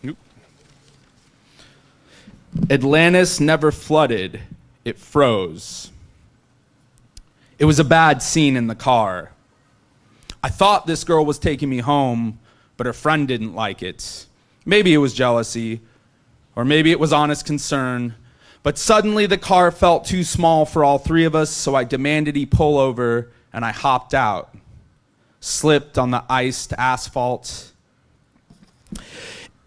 Nope. Atlantis never flooded, it froze. It was a bad scene in the car. I thought this girl was taking me home, but her friend didn't like it. Maybe it was jealousy, or maybe it was honest concern, but suddenly the car felt too small for all three of us, so I demanded he pull over, and I hopped out, slipped on the iced asphalt.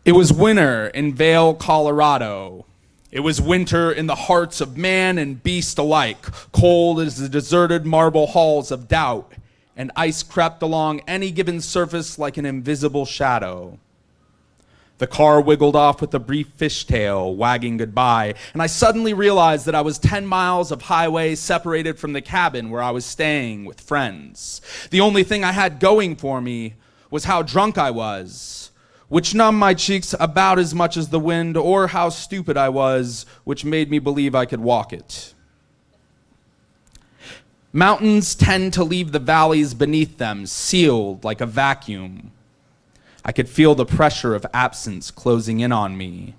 It was winter in Vail, Colorado. It was winter in the hearts of man and beast alike, cold as the deserted marble halls of doubt, and ice crept along any given surface like an invisible shadow. The car wiggled off with a brief fishtail, wagging goodbye, and I suddenly realized that I was 10 miles of highway separated from the cabin where I was staying with friends. The only thing I had going for me was how drunk I was, which numbed my cheeks about as much as the wind, or how stupid I was, which made me believe I could walk it. Mountains tend to leave the valleys beneath them sealed like a vacuum. I could feel the pressure of absence closing in on me.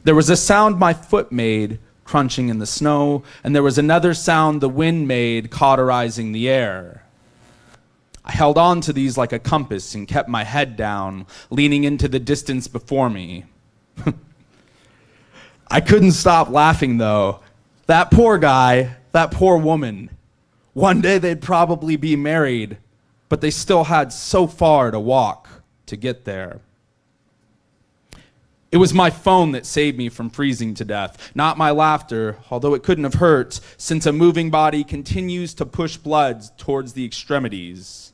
There was a sound my foot made, crunching in the snow, and there was another sound the wind made, cauterizing the air. I held on to these like a compass and kept my head down, leaning into the distance before me. I couldn't stop laughing, though. That poor guy, that poor woman. One day they'd probably be married, but they still had so far to walk to get there. It was my phone that saved me from freezing to death, not my laughter, although it couldn't have hurt, since a moving body continues to push blood towards the extremities.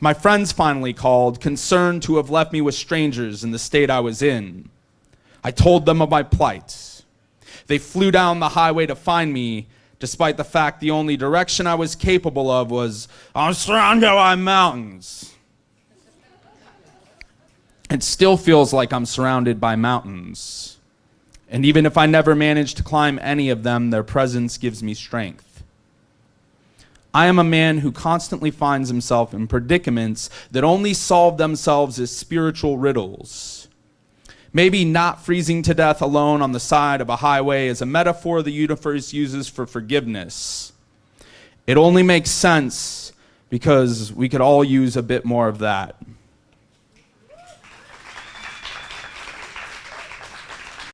My friends finally called, concerned to have left me with strangers in the state I was in. I told them of my plight. They flew down the highway to find me, despite the fact the only direction I was capable of was, I'm surrounded by mountains. It still feels like I'm surrounded by mountains. And even if I never manage to climb any of them, their presence gives me strength. I am a man who constantly finds himself in predicaments that only solve themselves as spiritual riddles. Maybe not freezing to death alone on the side of a highway is a metaphor the universe uses for forgiveness. It only makes sense because we could all use a bit more of that.